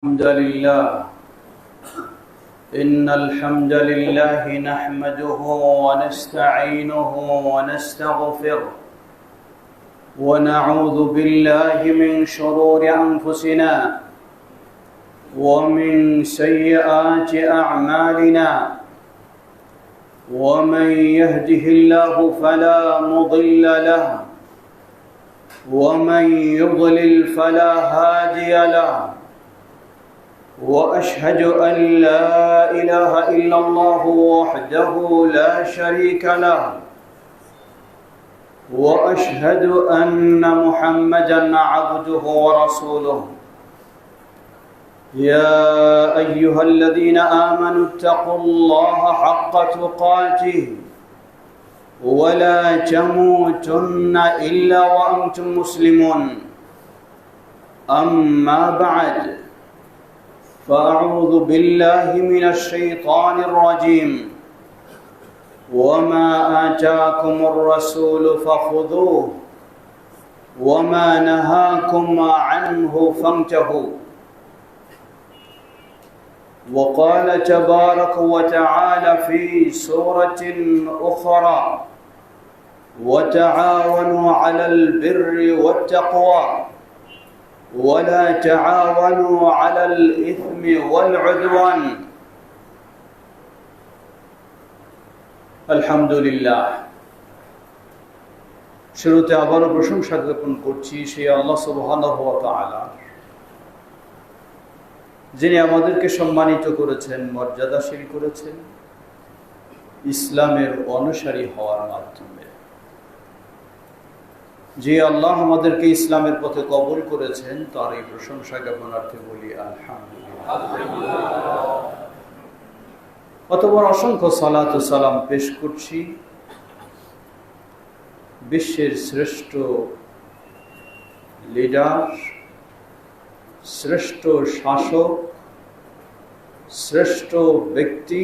الحمد لله إن الحمد لله نحمده ونستعينه ونستغفره ونعوذ بالله من شرور أنفسنا ومن سيئات أعمالنا ومن يهده الله فلا مضل له ومن يضلل فلا هادي له وأشهد أن لا إله إلا الله وحده لا شريك له وأشهد أن محمدًا عبده ورسوله يا أيها الذين آمنوا اتقوا الله حق تقاته ولا تموتن إلا وأنتم مسلمون أما بعد فأعوذ بالله من الشيطان الرجيم وما آتاكم الرسول فخذوه وما نهاكم عنه فانتهوا وقال تبارك وتعالى في سورة أخرى وتعاونوا على البر والتقوى ولا تعاونوا على الإثم والعدوان আলহামদুলিল্লাহ। শুরুতে আবারও প্রশংসা জ্ঞাপন করছি সেই আল্লাহ সুবহানাহু ওয়া তাআলা, যিনি আমাদেরকে সম্মানিত করেছেন, মর্যাদাশীল করেছেন ইসলামের অনুসারী হওয়ার মাধ্যমে। যে আল্লাহ আমাদেরকে ইসলামের পথে কবুল করেছেন তার এই প্রশংসা জ্ঞাপনার্থে বলি আলহামদুলিল্লাহ। অতঃপর অসংখ্য সালাত ও সালাম পেশ করছি বিশ্বের শ্রেষ্ঠ লিডার, শ্রেষ্ঠ শাসক, শ্রেষ্ঠ ব্যক্তি,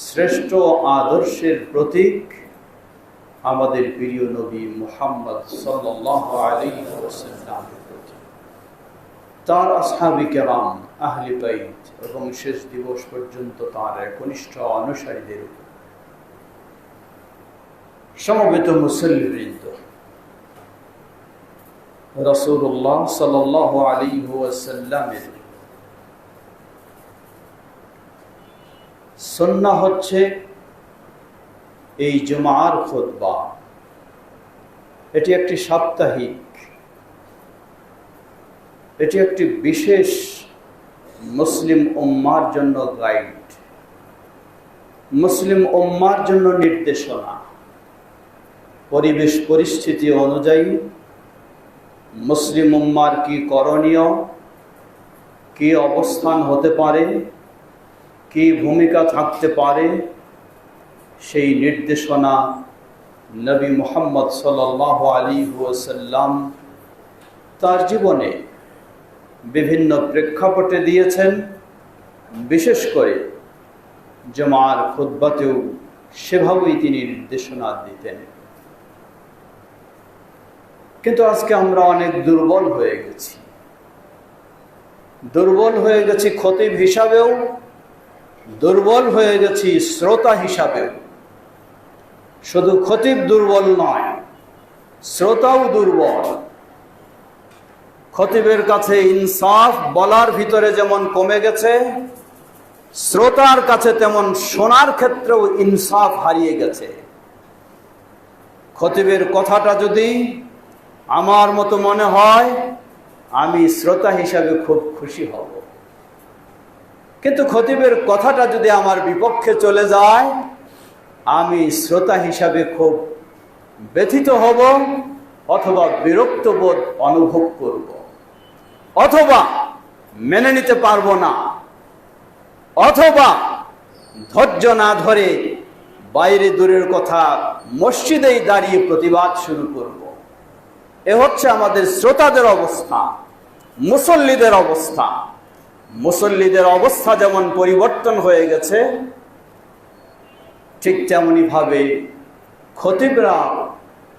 শ্রেষ্ঠ আদর্শের প্রতীক আমাদের প্রিয় নবী মুহাম্মদ সাল্লাল্লাহু আলাইহি ওয়াসাল্লাম, তার আসহাবে কেরাম, আহলে বাইত এবং শেষ দিবস পর্যন্ত তার একনিষ্ঠ অনুসারীদের উপর। সমবেত মুসল্লিবৃন্দ, রাসূলুল্লাহ সাল্লাল্লাহু আলাইহি ওয়াসাল্লামের সুন্নাহ হচ্ছে এই জুমার খুতবা। এটি একটি সাপ্তাহিক, এটি একটি বিশেষ মুসলিম উম্মার জন্য গাইড, মুসলিম উম্মার জন্য নির্দেশনা। পরিবেশ পরিস্থিতি অনুযায়ী মুসলিম উম্মার কি করণীয়, কি অবস্থান হতে পারে, কি ভূমিকা থাকতে পারে, সেই নির্দেশনা নবী মুহাম্মদ সাল্লাল্লাহু আলাইহি ওয়াসাল্লাম তার জীবনে বিভিন্ন প্রেক্ষাপটে দিয়েছেন। বিশেষ করে জুমার খুতবাতেও সেভাবেই তিনি নির্দেশনা দিতেন। কিন্তু আজকে আমরা অনেক দুর্বল হয়ে গেছি, দুর্বল হয়ে গেছি খতিব হিসাবেও, দুর্বল হয়ে গেছি শ্রোতা হিসাবেও। শুধু খতিব দুর্বল নয়, শ্রোতাও দুর্বল। খতিবের কাছে ইনসাফ বলার ভিতরে যেমন কমে গেছে, শ্রোতার কাছে তেমন শোনার ক্ষেত্রেও ইনসাফ হারিয়ে গেছে। খতিবের কথাটা যদি আমার মতো মনে হয়, আমি শ্রোতা হিসাবে খুব খুশি হব, কিন্তু খতিবের কথাটা যদি আমার বিপক্ষে চলে যায়, আমি শ্রোতা হিসাবে খুব ব্যথিত হব, অথবা বিরক্ত বোধ অনুভব করব, অথবা মেনে নিতে পারবো না, অথবা ধৈর্য না ধরে বাইরে দূরের কথা মসজিদেই দাঁড়িয়ে প্রতিবাদ শুরু করব। এ হচ্ছে আমাদের শ্রোতাদের অবস্থা, মুসল্লিদের অবস্থা। মুসল্লিদের অবস্থা যেমন পরিবর্তন হয়ে গেছে, ঠিক তেমনি ভাবে খতিবরা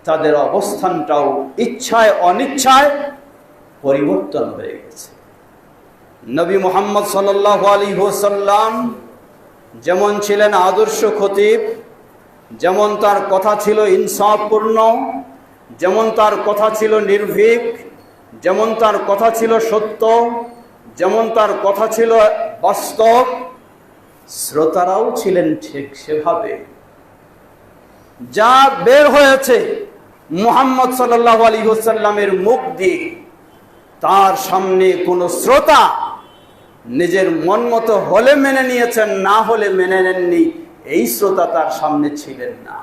তাদের অবস্থানটাও ইচ্ছায় অনিচ্ছায় পরিবর্তন হয়ে গেছে। নবী মুহাম্মদ সাল্লাল্লাহু আলাইহি ওয়াসাল্লাম যেমন ছিলেন আদর্শ খতিব, যেমন তার কথা ছিল ইনসাফপূর্ণ, যেমন তার কথা ছিল নির্ভীক, যেমন তার কথা ছিল সত্য, যেমন তার কথা ছিল বাস্তব, শ্রোতারাও ছিলেন ঠিক সেভাবে। যা বের হয়েছে মুহাম্মদ সাল্লাল্লাহু আলাইহি ওয়াসাল্লামের মুখ দিয়ে, তার সামনে কোন শ্রোতা নিজের মন মতো হলে মেনে নিয়েছেন, না হলে মেনে নেননি, এই শ্রোতা তার সামনে ছিলেন না।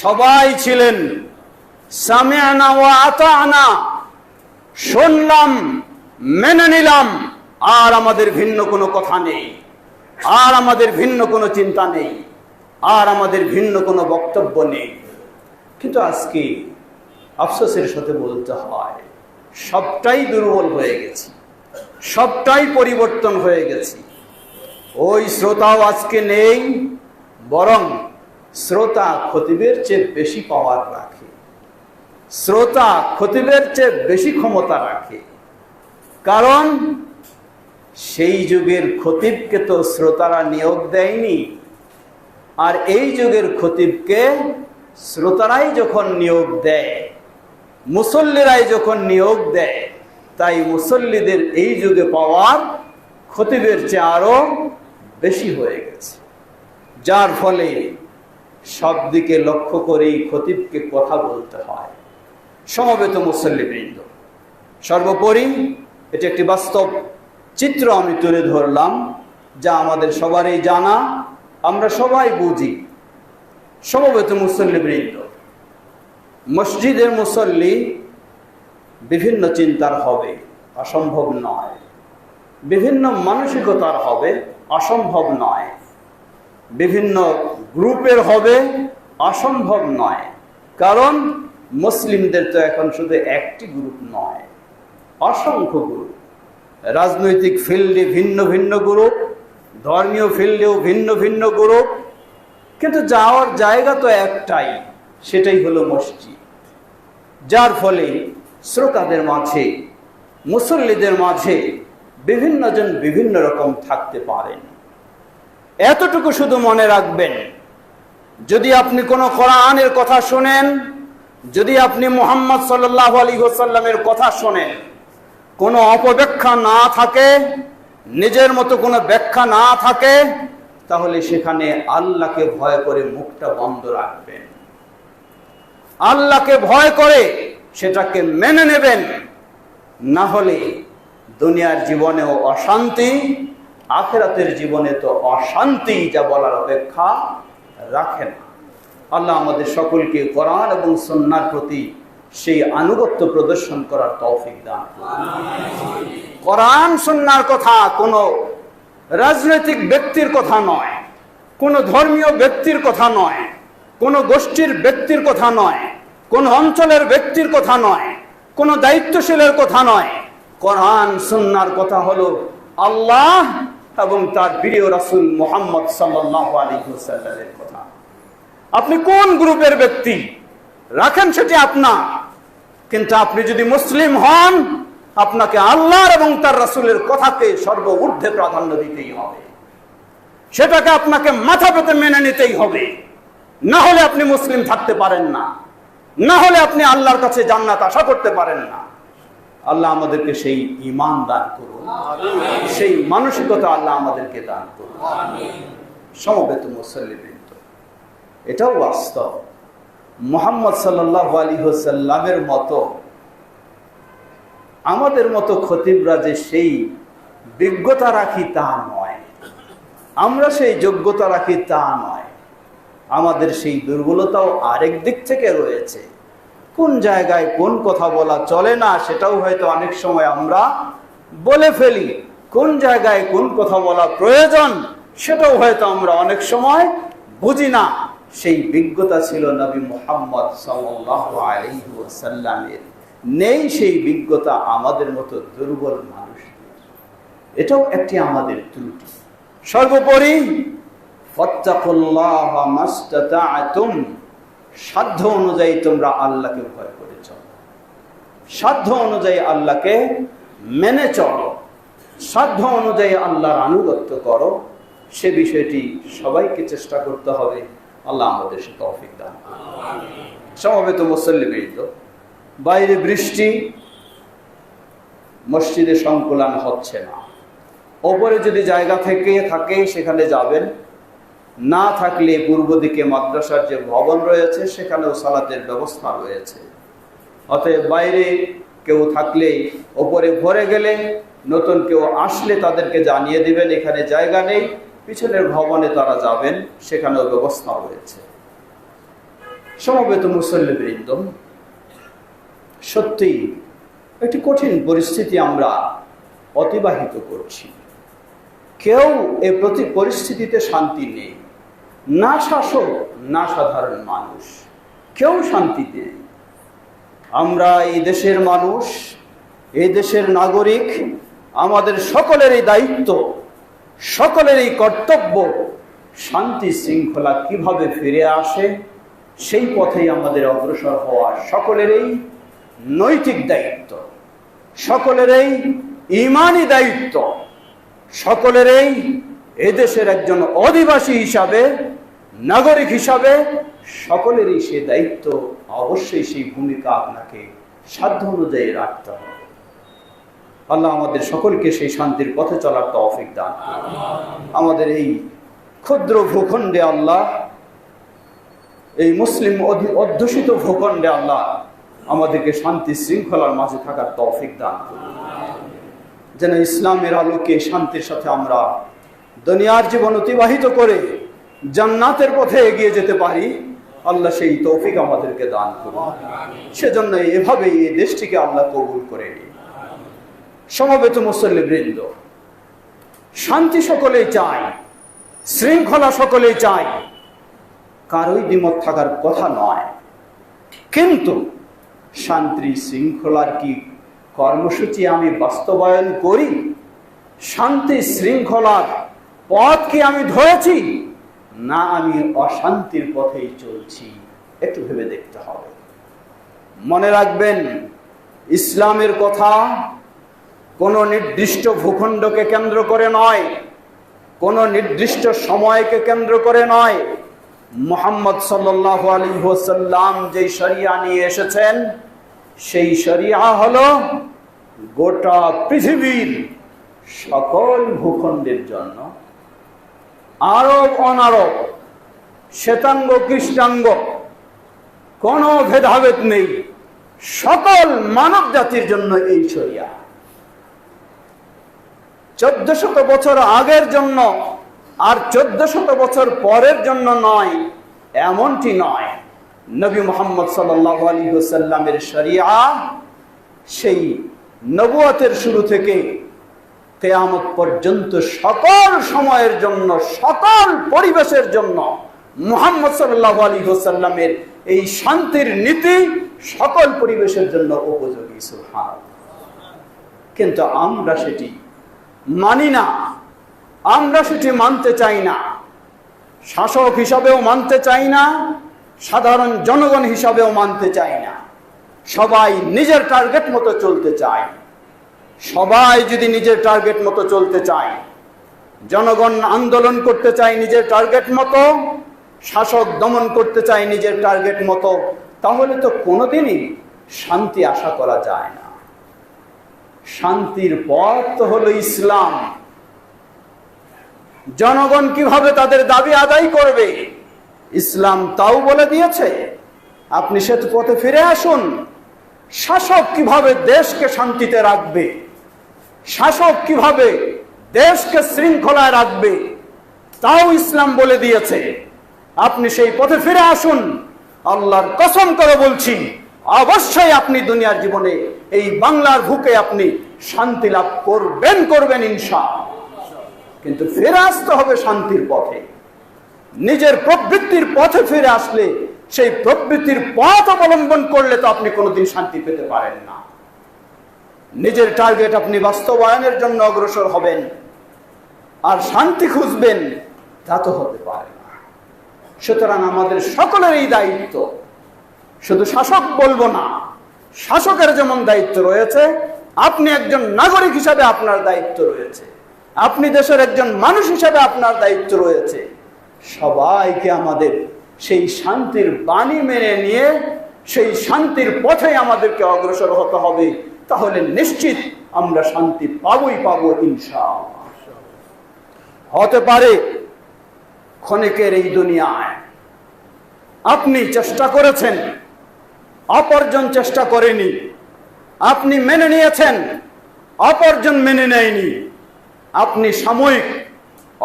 সবাই ছিলেন সামি'না ওয়া আতা'না, শুনলাম, মেনে নিলাম, আর আমাদের ভিন্ন কোনো কথা নেই, আর আমাদের ভিন্ন কোনো চিন্তা নেই, আর আমাদের ভিন্ন কোনো বক্তব্য নেই। কিন্তু আজকে আফসোসের সাথে বলতে হয়, সবটাই দুর্বল হয়ে গেছি, সবটাই পরিবর্তন হয়ে গেছি। ওই শ্রোতাও আজকে নেই, বরং শ্রোতা খতিবের চেয়ে বেশি পাওয়ার রাখে, শ্রোতা খতিবের চেয়ে বেশি ক্ষমতা রাখে। কারণ সেই যুগের খতিবকে তো শ্রোতারা নিয়োগ দেয়নি, আর এই যুগের খতিবকে শ্রোতারাই যখন নিয়োগ দেয়, মুসল্লিরাই যখন নিয়োগ দেয়, তাই মুসল্লিদের এই যুগে পাওয়ার খতিবের চেয়ে আরো বেশি হয়ে গেছে। যার ফলে সব দিকে লক্ষ্য করেই খতিবকে কথা বলতে হয়। সমবেত মুসল্লিবৃন্দ, সর্বোপরি এটি একটি বাস্তব চিত্র আমি তুলে ধরলাম, যা আমাদের সবারই জানা, আমরা সবাই বুঝি। সমবেত মুসল্লিবৃন্দ, মসজিদের মুসল্লি বিভিন্ন চিন্তার হবে, অসম্ভব নয়, বিভিন্ন মানসিকতার হবে, অসম্ভব নয়, বিভিন্ন গ্রুপের হবে, অসম্ভব নয়। কারণ মুসলিমদের তো এখন শুধু একটি গ্রুপ নয়, অসংখ্য গ্রুপ। রাজনৈতিক ফিল্ডে ভিন্ন ভিন্ন গ্রুপ, ধর্মীয় ফিল্ডেও ভিন্ন ভিন্ন গ্রুপ, কিন্তু যাওয়ার জায়গা তো একটাই, সেটাই হলো মসজিদ। যার ফলে শ্রোতাদের মাঝে, মুসল্লিদের মাঝে বিভিন্ন জন বিভিন্ন রকম থাকতে পারেন। এতটুকু শুধু মনে রাখবেন, যদি আপনি কোনো কোরআনের কথা শোনেন, যদি আপনি মুহাম্মদ সাল্লাল্লাহু আলাইহি ওয়াসাল্লামের কথা শোনেন, কোনো অপব্যাখ্যা না থাকে, নিজের মতো কোনো ব্যাখ্যা না থাকে, তাহলে সেখানে আল্লাহকে ভয় করে মুখটা বন্ধ রাখবেন, আল্লাহকে ভয় করে সেটাকে মেনে নেবেন। না হলে দুনিয়ার জীবনেও অশান্তি, আখিরাতের জীবনে তো অশান্তি যা বলার অপেক্ষা রাখে না। আল্লাহ আমাদের সকলকে কোরআন এবং সুন্নাহর প্রতি সেই আনুগত্য প্রদর্শন করার তৌফিক দান করুন। কোরআন সুন্নাহর কথা কোনো রাজনৈতিক ব্যক্তির কথা নয়, কোনো ধর্মীয় ব্যক্তির কথা নয়, কোনো গোষ্ঠীর ব্যক্তির কথা নয়, কোন অঞ্চলের ব্যক্তির কথা নয়, কোন দায়িত্বশীলের কথা নয়। কোরআন সুন্নাহর কথা হলো আল্লাহ এবং তার প্রিয় রাসূল মুহাম্মদ সাল্লাল্লাহু আলাইহি ওয়াসাল্লামের কথা। আপনি কোন গ্রুপের ব্যক্তি রাখেন সেটি আপনার, কিন্তু আপনি যদি মুসলিম হন, আপনাকে আল্লাহর এবং তার রাসূলের কথাকে সর্বঊর্ধ্বে প্রাধান্য দিতেই হবে, সেটাকে আপনাকে মাথা পেতে মেনে নিতেই হবে। না হলে আপনি মুসলিম থাকতে পারেন না, না হলে আপনি আল্লাহর কাছে জান্নাত আশা করতে পারেন না। আল্লাহ আমাদেরকে সেই ঈমান দান করুন, সেই মানসিকতা আল্লাহ আমাদেরকে দান করুন। সমবেত মুসল্লিবৃন্দ, এটাও বাস্তব, মুহাম্মদ সাল্লাল্লাহু আলাইহি ওয়াসাল্লামের মতো আমাদের মতো খতিবরা যে সেই বিজ্ঞতা রাখি তা নয়, আমরা সেই যোগ্যতা রাখি তা নয়। আমাদের সেই দুর্বলতাও আরেক দিক থেকে রয়েছে। কোন জায়গায় কোন কথা বলা চলে না সেটাও হয়তো অনেক সময় আমরা বলে ফেলি, কোন জায়গায় কোন কথা বলা প্রয়োজন সেটাও হয়তো আমরা অনেক সময় বুঝি না। সেই বিজ্ঞতা ছিল নবী মুহাম্মদ সাল্লাল্লাহু আলাইহি ওয়াসাল্লামের, নেই সেই বিজ্ঞতা আমাদের মতো দুর্বল মানুষ। এটাও একটি আমাদের ত্রুটি। সর্বোপরি ফাত্তাকুল্লাহা মাসতাতা'তুম, সাধ্য অনুযায়ী তোমরা আল্লাহকে ভয় করে চলো, সাধ্য অনুযায়ী আল্লাহকে মেনে চলো। সাধ্য অনুযায়ী আল্লাহর আনুগত্য করো, সে বিষয়টি সবাইকে চেষ্টা করতে হবে। আল্লাহ আমাদের সে তৌফিক দান। সমবেত মুসল্লিবৃন্দ, বাইরে বৃষ্টি, মসজিদে সংকুলান হচ্ছে না। ওপরে যদি জায়গা থেকে থাকে সেখানে যাবেন, না থাকলে পূর্ব দিকে মাদ্রাসার যে ভবন রয়েছে সেখানেও সালাতের ব্যবস্থা রয়েছে। অতএব বাইরে কেউ থাকলে ওপরে ভরে গেলে, নতুন কেউ আসলে তাদেরকে জানিয়ে দিবেন এখানে জায়গা নেই, পিছনের ভবনে তারা যাবেন, সেখানেও ব্যবস্থা রয়েছে। সমবেত মুসল্লিবৃন্দ, সত্যি একটি কঠিন পরিস্থিতি আমরা অতিবাহিত করছি। কেউ এ প্রতি পরিস্থিতিতে শান্তি নেই, না শাসক না সাধারণ মানুষ, কেউ শান্তিতে নেই। আমরা এই দেশের মানুষ, এই দেশের নাগরিক, আমাদের সকলেরই দায়িত্ব, সকলেরই কর্তব্য শান্তি শৃঙ্খলা কিভাবে ফিরে আসে সেই পথেই আমাদের অগ্রসর হওয়া সকলেরই নৈতিক দায়িত্ব, সকলেরই ঈমানি দায়িত্ব, সকলেরই এদেশের একজন অধিবাসী হিসাবে, নাগরিক হিসাবে সকলেরই সে দায়িত্ব। অবশ্যই সেই ভূমিকা আপনাকে সাধ্য অনুযায়ী রাখতে হবে। আল্লাহ আমাদের সকলকে সেই শান্তির পথে চলার তৌফিক দান। আমাদের এই ক্ষুদ্র ভূখণ্ডে আল্লাহ, এই মুসলিম অধ্যুষিত ভূখণ্ডে আল্লাহ আমাদেরকে শান্তি শৃঙ্খলার মাঝে থাকার তৌফিক দান করুন, যেন ইসলামের আলোকে শান্তির সাথে আমরা দুনিয়ার জীবন অতিবাহিত করে জান্নাতের পথে এগিয়ে যেতে পারি। আল্লাহ সেই তৌফিক আমাদেরকে দান করুন। সেজন্য এভাবেই এই দেশটিকে আল্লাহ কবুল করে নিন। সমবেত মুসল্লিবৃন্দ, শান্তি সকলেই চাই, শৃঙ্খলা সকলেই চাই, কারোই দ্বিমত থাকার কথা নয়। কিন্তু শান্তি শৃঙ্খলার কি কর্মসূচি আমি বাস্তবায়ন করি? শান্তি শৃঙ্খলার পথ কি আমি ধরেছি, না আমি অশান্তির পথেই চলছি? একটু ভেবে দেখতে হবে। মনে রাখবেন, ইসলামের কথা কোনো নির্দিষ্ট ভূখণ্ডকে কেন্দ্র করে নয়, কোনো নির্দিষ্ট সময়কে কেন্দ্র করে নয়। মুহাম্মদ সাল্লাল্লাহু আলাইহি ওয়াসাল্লাম যেই শরিয়া নিয়ে এসেছেন, সেই শরিয়া হলো গোটা পৃথিবীর সকল ভূখণ্ডের জন্য। আরব অনারব, শ্বেতাঙ্গ কৃষ্ণাঙ্গ, কোনো ভেদাভেদ নেই, সকল মানব জাতির জন্য এই শরিয়া। 1400 বছর আগের জন্য আর 1400 বছর পরের জন্য নয়, এমনটি নয়। নবী মুহাম্মদ সাল্লাল্লাহু আলাইহি ওয়াসাল্লামের শরিয়া সেই নবুয়তের শুরু থেকে কিয়ামত পর্যন্ত সকল সময়ের জন্য, সকল পরিবেশের জন্য মুহাম্মদ সাল্লাল্লাহু আলাইহি ওয়াসাল্লামের এই শান্তির নীতি সকল পরিবেশের জন্য উপযোগী। সুবহানাল্লাহ। কিন্তু আমরা সেটি মানি না, আমরা সেটি মানতে চাই না, শাসক হিসাবেও মানতে চাই না, সাধারণ জনগণ হিসাবেও মানতে চাই না। সবাই নিজের টার্গেট মতো চলতে চায়। সবাই যদি নিজের টার্গেট মতো চলতে চায়, জনগণ আন্দোলন করতে চায় নিজের টার্গেট মতো, শাসক দমন করতে চায় নিজের টার্গেট মতো, তাহলে তো কোনোদিনই শান্তি আশা করা যায় না। শান্তির পথ তো হলো ইসলাম। জনগণ কিভাবে তাদের দাবি আদায় করবে, ইসলাম তাও বলে দিয়েছে। আপনি সে পথে ফিরে আসুন। শাসক কিভাবে দেশকে শান্তিতে রাখবে, শাসক কিভাবে দেশকে শৃঙ্খলায় রাখবে, তাও ইসলাম বলে দিয়েছে। আপনি সেই পথে ফিরে আসুন। আল্লাহর কসম করে বলছি, অবশ্যই আপনি দুনিয়ার জীবনে এই বাংলার বুকে আপনি শান্তি লাভ করবেন ইনশাআল্লাহ। কিন্তু ফিরে আসতে হবে শান্তির পথে। নিজের প্রবৃত্তির পথে ফিরে আসলে, সেই প্রবৃত্তির পথ অবলম্বন করলে তো আপনি কোনোদিন শান্তি পেতে পারেন না। নিজের টার্গেট আপনি বাস্তবায়নের জন্য অগ্রসর হবেন আর শান্তি খুঁজবেন, তা তো হতে পারে না। সুতরাং আমাদের সকলের এই দায়িত্ব, শুধু শাসক বলবো না, শাসকের যেমন দায়িত্ব রয়েছে, আপনি একজন নাগরিক হিসাবে আপনার দায়িত্ব রয়েছে, আপনি দেশের একজন মানুষ হিসাবে আপনার দায়িত্ব রয়েছে। সবাইকে আমাদের সেই শান্তির বাণী মেনে নিয়ে সেই শান্তির পথে আমাদেরকে অগ্রসর হতে হবে। তাহলে নিশ্চিত আমরা শান্তি পাবোই পাবো ইনশাআল্লাহ। হতে পারে ক্ষণিকের এই দুনিয়ায় আপনি চেষ্টা করেছেন, অপরজন চেষ্টা করেনি, আপনি মেনে নিয়েছেন, অপরজন মেনে নেয়নি। আপনি সাময়িক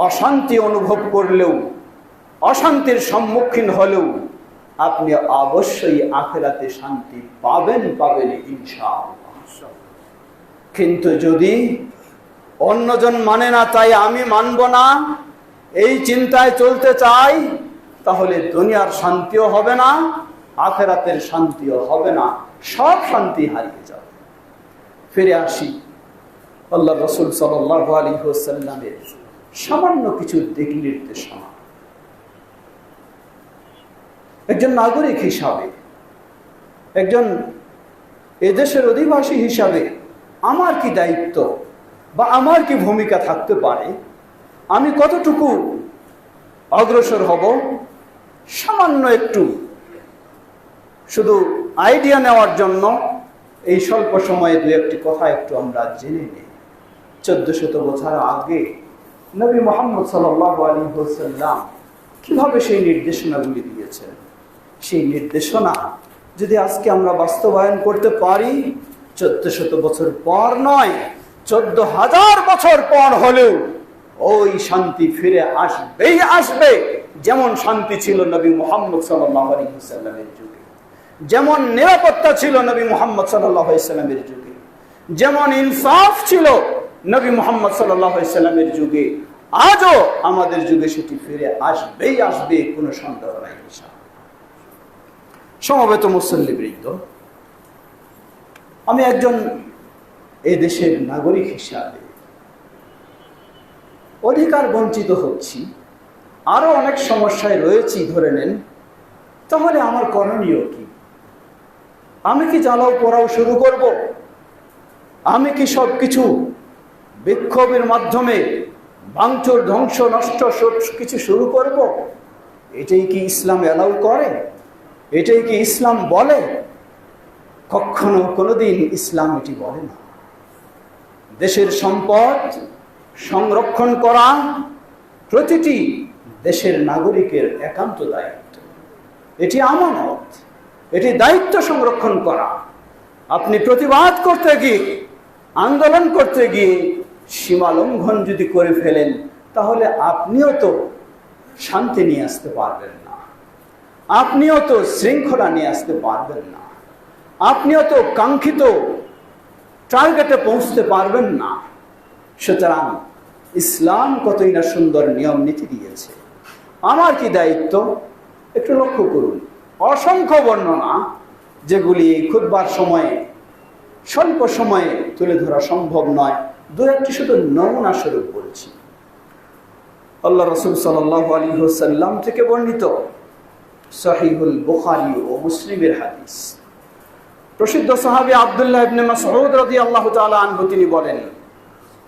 অশান্তি অনুভব করলেও, অশান্তির সম্মুখীন হলেও আপনি অবশ্যই আখিরাতে শান্তি পাবেন ইনশাআল্লাহ। কিন্তু যদি অন্যজন মানে না তাই আমি মানব না, এই চিন্তায় চলতে চাই, তাহলে দুনিয়ার শান্তিও হবে না, আখিরাতের শান্তিও হবে না, সব শান্তি হারিয়ে যাবে। ফিরে আসি আল্লাহ রাসূল সাল্লাল্লাহু আলাইহি ওয়াসাল্লামের সামান্য কিছু দিক নির্দেশনা। একজন নাগরিক হিসাবে, একজন এদেশের অধিবাসী হিসাবে আমার কি দায়িত্ব বা আমার কি ভূমিকা থাকতে পারে, আমি কতটুকু অগ্রসর হব, সামান্য একটু শুধু আইডিয়া নেওয়ার জন্য এই স্বল্প সময়ে দু একটি কথা একটু আমরা জেনে নিই। 1400 বছর আগে নবী মুহাম্মদ সাল্লাল্লাহু আলাইহি ওয়াসাল্লাম কিভাবে সেই নির্দেশনাগুলি দিয়েছেন, সেই নির্দেশনা যদি আজকে আমরা বাস্তবায়ন করতে পারি, 1400 বছর পর নয়, 14,000 বছর পর হলেও ওই শান্তি ফিরে আসবেই আসবে। যেমন শান্তি ছিল নবী মুহাম্মদ সাল্লাল্লাহু আলাইহি ওয়াসাল্লামের যুগে, যেমন নিরাপত্তা ছিল নবী মুহাম্মদ সাল্লাল্লাহু আলাইহি ওয়াসাল্লামের যুগে, যেমন ইনসাফ ছিল নবী মুহাম্মদ সাল্লাল্লাহু আলাইহি ওয়াসাল্লামের যুগে, আজও আমাদের যুগে সেটি ফিরে আসবেই আসবে, কোনো সন্দেহ নাই। সমবেত মুসল্লিবৃন্দ, আমি একজন এই দেশের নাগরিক হিসাবে অধিকার বঞ্চিত হচ্ছি, আরো অনেক সমস্যায় রয়েছি ধরে নেন, তাহলে আমার করণীয় কি? আমি কি জ্বালাও পোড়াও শুরু করব? আমি কি সবকিছু বিক্ষোভের মাধ্যমে ভাঙচুর, ধ্বংস, নষ্ট কিছু শুরু করব? এটাই কি ইসলাম অ্যালাউ করে? এটাই কি ইসলাম বলে? কখনো কোনোদিন ইসলাম এটি বলে না। দেশের সম্পদ সংরক্ষণ করা প্রতিটি দেশের নাগরিকের একান্ত দায়িত্ব, এটি আমানত, এটি দায়িত্ব সংরক্ষণ করা। আপনি প্রতিবাদ করতে গিয়ে, আন্দোলন করতে গিয়ে সীমা লঙ্ঘন যদি করে ফেলেন, তাহলে আপনিও তো শান্তি নিয়ে আসতে পারবেন না, আপনিও তো শৃঙ্খলা নিয়ে আসতে পারবেন না, আপনিও তো কাঙ্ক্ষিত টার্গেটে পৌঁছতে পারবেন না। সুতরাং ইসলাম কতই না সুন্দর নিয়ম নীতি দিয়েছে। আমার কি দায়িত্ব একটু লক্ষ্য করুন। অসংখ্য বর্ণনা, যেগুলি এই খুতবার সময়ে স্বল্প সময়ে তুলে ধরা সম্ভব নয়, দু একটি শুধু নমুনা স্বরূপ বলছি। আল্লাহ রাসূল সাল্লাল্লাহু আলাইহি ওয়াসাল্লাম থেকে বর্ণিত সহিহুল বুখারী ও মুসলিমের হাদিস, প্রসিদ্ধ সাহাবী আব্দুল্লাহ ইবনে মাসউদ রাদিয়াল্লাহু তাআলা আনহু তিনি বলেন,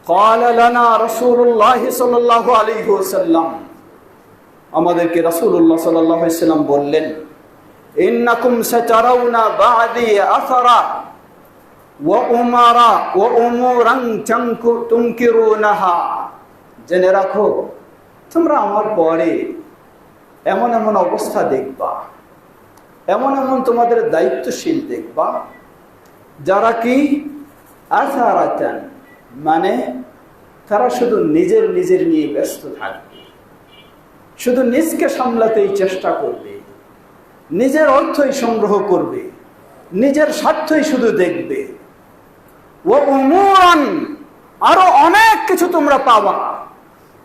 قال لنا رسول الله صلى الله عليه وسلم, আমাদেরকে রাসূলুল্লাহ সাল্লাল্লাহু আলাইহি ওয়াসাল্লাম বললেন, ইন্নাকুম সাতারাউনা বা'দি আসারা ওয়া উমারা ওয়া উমুরান তুনকিরুনাহা, জেনে রাখো তোমরা আমার পরে এমন এমন অবস্থা দেখবা, এমন এমন তোমাদের দায়িত্বশীল দেখবা, যারা কি আসারাতান, মানে তারা শুধু নিজের নিয়ে ব্যস্ত থাকবে, শুধু নিজকে সামলাতেই চেষ্টা করবে, নিজের অর্থই সংগ্রহ করবে, নিজের স্বার্থই শুধু দেখবে। ও উমুরান, আরো অনেক কিছু তোমরা পাবা,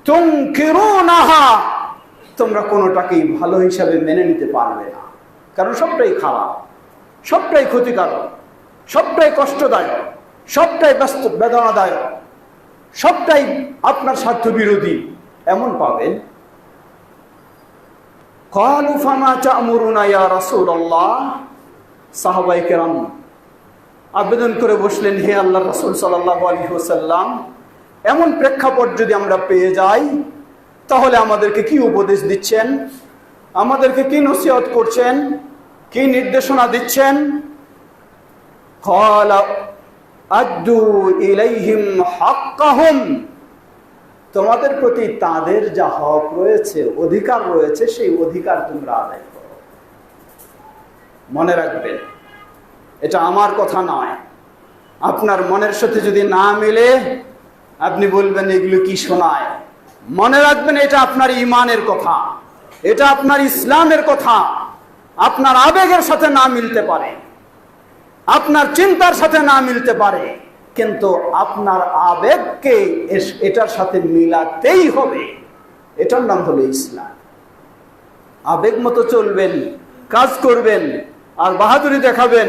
তুনকিরুনাহা, তোমরা কোনোটাকেই ভালো হিসাবে মেনে নিতে পারবে না, কারণ সবটাই খারাপ, সবটাই ক্ষতিকারক, সবটাই কষ্টদায়ক, সবটাই বেদনাদায়ক, সবটাই আপনার স্বার্থ বিরোধী, এমন পাবেন। ক্বালু ফামা তা'মুরুনা ইয়া রাসূলুল্লাহ, সাহাবায়ে কেরাম আবেদন করে বসলেন, হে আল্লাহ রাসূল সাল্লাল্লাহু আলাইহি ওয়াসাল্লাম, এমন প্রেক্ষাপট যদি আমরা পেয়ে যাই তাহলে আমাদেরকে কি উপদেশ দিচ্ছেন, আমাদেরকে কি নসিহত করছেন, কি নির্দেশনা দিচ্ছেন? ক্বালা আদ্দু ইলাইহিম হাক্কাহুম, তোমাদের প্রতি তাদের যা হক রয়েছে, অধিকার রয়েছে, সেই অধিকার তোমরা আদায় করো। মনে রাখবেন, এটা আমার কথা নয়। আপনার মনের সাথে যদি না মিলে আপনি বলবেন এগুলো কি শোনায়। মনে রাখবেন, এটা আপনার ঈমানের কথা, এটা আপনার ইসলামের কথা। আপনার আবেগের সাথে না মিলতে পারে, আপনার চিন্তার সাথে না মিলতে পারে, কিন্তু আপনার আবেগকে এটার সাথে মিলাতেই হবে। এটার নাম হলো ইসলাম। আবেগ মতো চলবেন, কাজ করবেন, আর বাহাদুরি দেখাবেন,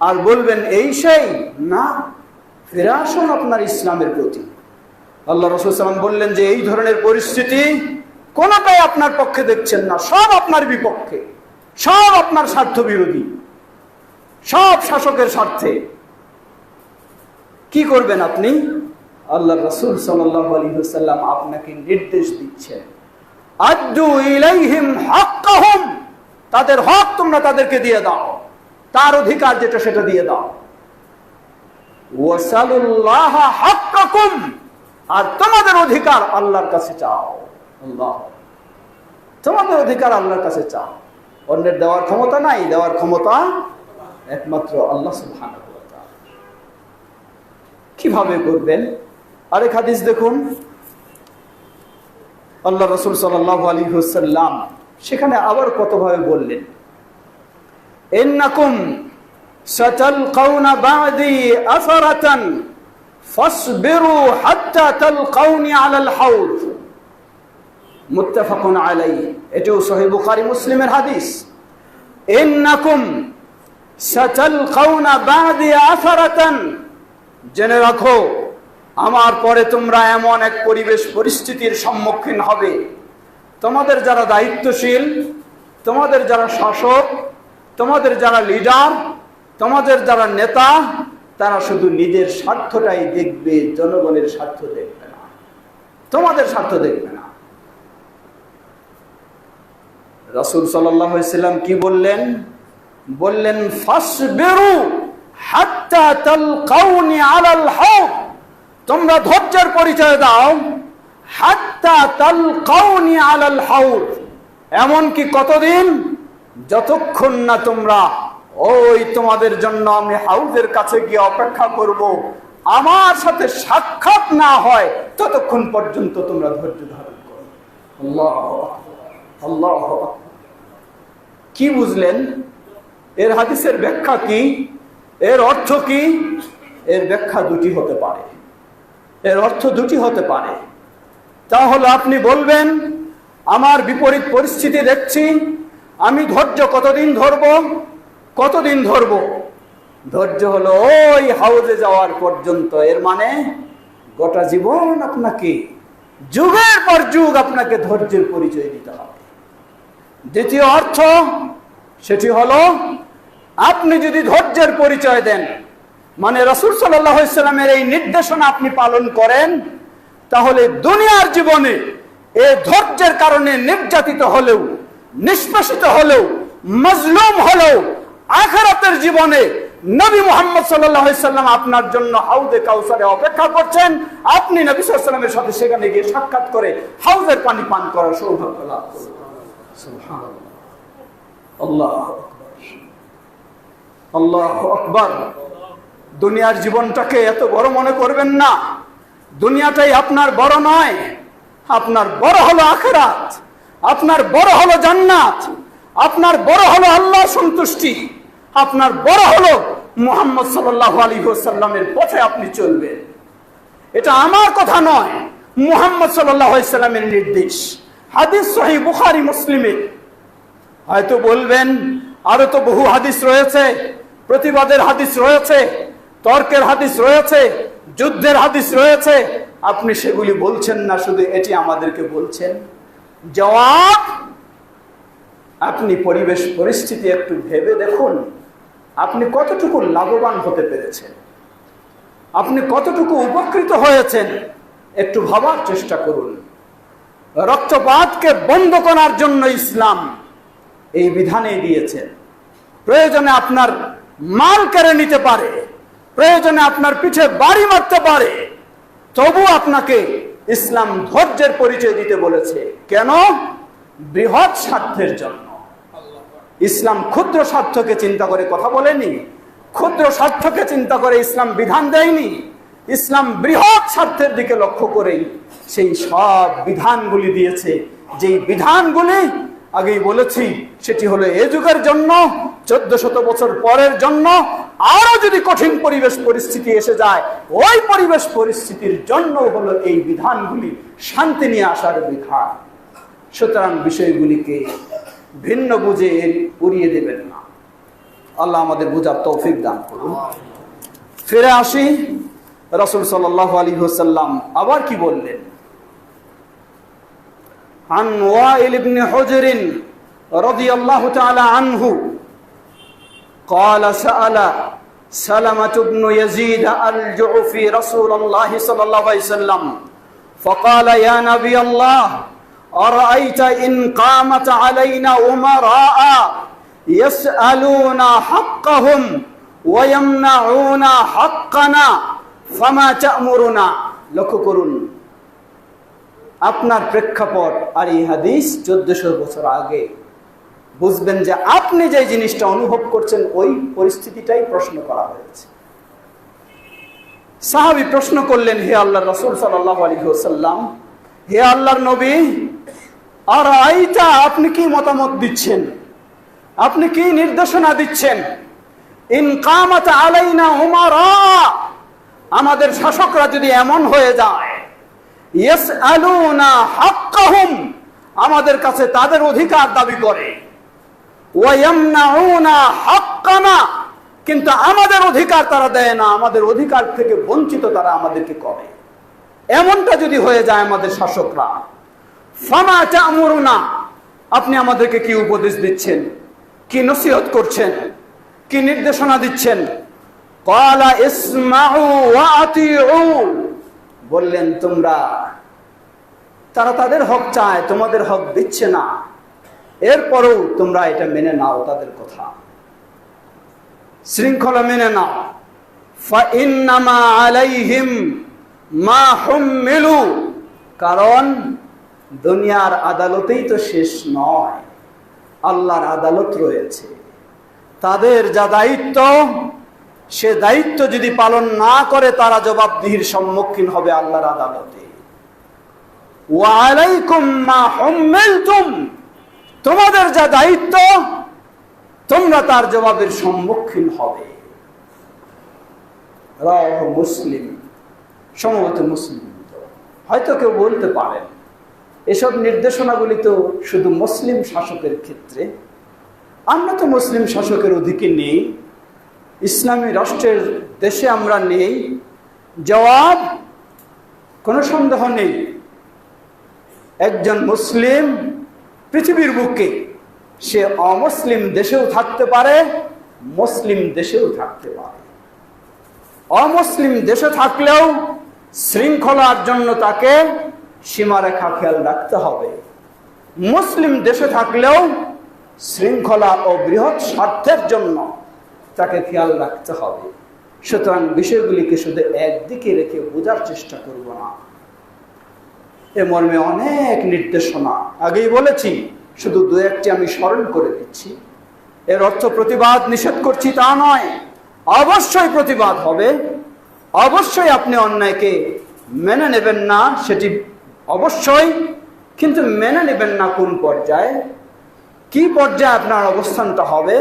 আর বলবেন এই সেই না। ফিরে আসুন আপনার ইসলামের প্রতি। আল্লাহ রাসূল সাল্লাল্লাহু আলাইহি ওয়াসাল্লাম বললেন যে এই ধরনের পরিস্থিতি কোনোটাই আপনার পক্ষে দেখছেন না, সব আপনার বিপক্ষে, সব আপনার স্বার্থ বিরোধী, সব শাসকের স্বার্থে। কি করবেন আপনি? আল্লাহ রাসূল সাল্লাল্লাহু আলাইহি ওয়াসাল্লাম আপনাকে নির্দেশ দিচ্ছেন, আদ্দু ইলাইহিম হাক্কাহুম, তাদের হক তোমরা তাদেরকে দিয়ে দাও, তার অধিকার যেটা সেটা দিয়ে দাও। ওয়াসালুল্লাহ হাক্কাকুম, আর তোমাদের অধিকার আল্লাহর কাছে চাও। আল্লাহ, তোমাদের অধিকার আল্লাহর কাছে চাও। অন্যের দেওয়ার ক্ষমতা নাই, দেওয়ার ক্ষমতা একমাত্র আল্লাহ সুবহানাহু ওয়া তাআলা। কিভাবে করবেন? আরেক হাদিস দেখুন, আল্লাহ রাসূল সাল্লাল্লাহু আলাইহি ওয়াসাল্লাম সেখানে আবার কতভাবে বললেন, ইন্নাকুম সাতালকাউনা বা'দি আসারাতান ফাসবিরু হাত্তা তালকাউনি আলাল হাউদ, মুত্তাফাকুন আলাইহি। এটাও সহিহ বুখারী মুসলিমের হাদিস। ইন্নাকুম সাতালকাউনা বা'দি আসারাতান, জেনে রাখো আমার পরে তোমরা এমন এক পরিবেশ পরিস্থিতির সম্মুখীন হবে, তোমাদের যারা দায়িত্বশীল, তোমাদের যারা শাসক, তোমাদের যারা লিডার, তোমাদের যারা নেতা, তারা শুধু নিজের স্বার্থটাই দেখবে, জনগণের স্বার্থ দেখবে না, তোমাদের স্বার্থ দেখবে না। রাসূল সাল্লাল্লাহু আলাইহি ওয়াসাল্লাম কি বললেন? বললেন ফাসবিরু হাত্তা তালকাউনি আলাল হাউদ, তোমরা ধৈর্যের পরিচয় দাও, হাত্তা তালকাউনি আলাল হাউদ, এমন কি কতদিন? যতক্ষণ না তোমরা ওই তোমাদের জন্য আমি হাউজের কাছে গিয়ে অপেক্ষা করব, আমার সাথে সাক্ষাৎ না হয় ততক্ষণ পর্যন্ত তোমরা ধৈর্য ধারণ করো। আল্লাহু আকবার, আল্লাহু আকবার। কি বুঝলেন? এর হাদিসের ব্যাখ্যা কি? এর অর্থ কি? এর ব্যাখ্যা দুটি হতে পারে, এর অর্থ দুটি হতে পারে। তাহলে আপনি বলবেন আমার বিপরীত পরিস্থিতি দেখছি, আমি ধৈর্য কতদিন ধরব? কতদিন ধরব? ধৈর্য হলো ওই হাউজে যাওয়ার পর্যন্ত। এর মানে গোটা জীবন আপনাকে, যুগের পর যুগ আপনাকে ধৈর্যের পরিচয় দিতে হবে। দ্বিতীয় অর্থ সেটি হলো, আপনি যদি ধৈর্যের পরিচয় দেন, মানে রাসূল সাল্লাল্লাহু আলাইহি ওয়াসাল্লামের এই নির্দেশনা আপনি পালন করেন, তাহলে দুনিয়ার জীবনে এই ধৈর্যের কারণে নির্যাতিত হলেও, নিষ্পেষিত হলেও, মজলুম হলেও, আখিরাতের জীবনে নবী মুহাম্মদ সাল্লাল্লাহু আলাইহি ওয়াসাল্লাম আপনার জন্য হাউজে কাউসারে অপেক্ষা করছেন। আপনি নবী সাল্লাল্লাহু আলাইহি ওয়াসাল্লামের সাথে সেখানে গিয়ে সাক্ষাৎ করে হাউজের পানি পান করার সৌভাগ্য লাভ করবেন। সুবহানাল্লাহ, আল্লাহু আকবার, আল্লাহু আকবার। দুনিয়ার জীবনটাকে এত বড় মনে করবেন না। দুনিয়াটাই আপনার বড় নয়, আপনার বড় হলো আখিরাত, আপনার বড় হলো জান্নাত, আপনার বড় হলো আল্লাহর সন্তুষ্টি, আপনার বড় হলো মুহাম্মদ সাল্লাল্লাহু আলাইহি ওয়াসাল্লামের পথে আপনি চলবেন। এটা আমার কথা নয়, মুহাম্মদ সাল্লাল্লাহু আলাইহি ওয়াসাল্লামের নির্দেশ। হাদিস সহিহ বুখারী মুসলিমে। হয়তো বলবেন আরো তো বহু হাদিস রয়েছে, প্রতিবাদের হাদিস রয়েছে, তর্কের হাদিস রয়েছে, যুদ্ধের হাদিস রয়েছে, আপনি সেগুলি বলছেন না, শুধু এটি আমাদেরকে বলছেন। জবাব, আপনি পরিবেশ পরিস্থিতি একটু ভেবে দেখুন, আপনি কতটুকু লাভবান হতে পেরেছেন, আপনি কতটুকু উপকৃত হয়েছেন, একটু ভাবার চেষ্টা করুন। রক্তপাতকে বন্ধ করার জন্য ইসলাম এই বিধানে দিয়েছেন। প্রয়োজনে আপনার মাল কেড়ে নিতে পারে, প্রয়োজনে আপনার পিঠে বাড়ি মারতে পারে, তবু আপনাকে ইসলাম ধৈর্যের পরিচয় দিতে বলেছে। কেন? বৃহৎ স্বার্থের জন্য। ইসলাম ক্ষুদ্র স্বার্থকে চিন্তা করে কথা বলেনি, ক্ষুদ্র স্বার্থকে চিন্তা করে ইসলাম বিধান দেয়নি। ইসলাম বৃহৎ স্বার্থের দিকে লক্ষ্য করেই সেই সব বিধানগুলি দিয়েছে, যেই বিধানগুলি আগেই বলেছি সেটি হলো এ যুগের জন্য, 1400 বছর পরের জন্য। আরো যদি কঠিন পরিবেশ পরিস্থিতি এসে যায়, ওই পরিবেশ পরিস্থিতির জন্য হলো এই বিধানগুলি, শান্তি নিয়ে আসার বিধান। সুতরাং বিষয়গুলিকে ভিন্ন বুঝে উড়িয়ে দেবেন না। আল্লাহ আমাদের বুঝার তৌফিক দান করুন। ফিরে আসি, রাসূল সাল্লাল্লাহু আলাইহি ওয়াসাল্লাম আবার কি বললেন? عن وائل بن حجر رضي الله تعالى عنه قال سأل سلمة بن يزيد الجعفي رسول الله صلى الله عليه وسلم فقال يا نبي الله أرأيت إن قامت علينا أمراء يسألون حقهم ويمنعون حقنا فما تأمرنا। লক্ষ্য করুন আপনার প্রেক্ষাপট আর এই হাদিস 1400 বছর আগে, বুঝবেন যে আপনি যে জিনিসটা অনুভব করছেন ওই পরিস্থিতিটাই প্রশ্ন করা হয়েছে। সাহাবী প্রশ্ন করলেন, হে আল্লাহর রাসূল সাল্লাল্লাহু আলাইহি ওয়াসাল্লাম, হে আল্লাহর নবী, আর আইতা, আপনি কি মতামত দিচ্ছেন, আপনি কি নির্দেশনা দিচ্ছেন? ইন কামাত আলাইনা উমারা, আমাদের শাসকরা যদি এমন হয়ে যায়, ইয়াসআলুনা হাক্কাহুম, আমাদের কাছে তাদের অধিকার দাবি করে, ওয়া ইয়ামনাউনা হাক্কানা, কিন্তু আমাদের অধিকার তারা দেয় না, আমাদের অধিকার থেকে বঞ্চিত তারা আমাদেরকে করে, এমনটা যদি হয়ে যায় আমাদের শাসকরা, ফামা তা'মুরুনা, আপনি আমাদেরকে কি উপদেশ দিচ্ছেন, কি নসিহত করছেন, কি নির্দেশনা দিচ্ছেন? ক্বালা ইসমাউ ওয়া আতিউ, বললেন তোমরা, তারা তাদের হক চায়, তোমাদের হক দিচ্ছে না, এরপরেও তোমরা এটা মেনে নাও, তাদের কথা শৃঙ্খলা মেনে নাও। ফাইন্নামা আলাইহিম মা হুম্মিলু, কারণ দুনিয়ার আদালতেই তো শেষ নয়, আল্লাহর আদালত রয়েছে। তাদের যা দায়িত্ব, সে দায়িত্ব যদি পালন না করে তারা জবাবদিহির সম্মুখীন হবে আল্লাহর আদালতে। ওয়া আলাইকুম মা হুম্মিলতুম, তোমাদের যা দায়িত্ব তোমরা তার জবাবের সম্মুখীন হবে। রাওয়াহু মুসলিম, সম্ভবত মুসলিম। হয়তো কেউ বলতে পারেন এসব নির্দেশনাগুলি তো শুধু মুসলিম শাসকের ক্ষেত্রে, আমরা তো মুসলিম শাসকের অধীনে নেই, ইসলামী রাষ্ট্রের দেশে আমরা নেই। জবাব, কোনো সন্দেহ নেই, একজন মুসলিম পৃথিবীর বুকে সে অমুসলিম দেশেও থাকতে পারে, মুসলিম দেশেও থাকতে পারে। অমুসলিম দেশে থাকলেও শৃঙ্খলার জন্য তাকে সীমারেখা খেয়াল রাখতে হবে, মুসলিম দেশে থাকলেও শৃঙ্খলা ও বৃহৎ স্বার্থের জন্য তাকে খেয়াল রাখতে হবে। সুতরাং বিষয়গুলিকে শুধু একদিকে রেখে বোঝার চেষ্টা করব না। এ মর্মে অনেক নির্দেশনা আগেই বলেছি, শুধু দু একটি আমি স্মরণ করে দিচ্ছি। এর অর্থ প্রতিবাদ নিষেধ করছি তা নয়, অবশ্যই প্রতিবাদ হবে, অবশ্যই আপনি অন্যায়কে মেনে নেবেন না, সেটি অবশ্যই, কিন্তু মেনে নেবেন না কোন পর্যায়ে, কি পর্যায়ে আপনার অবস্থানটা হবে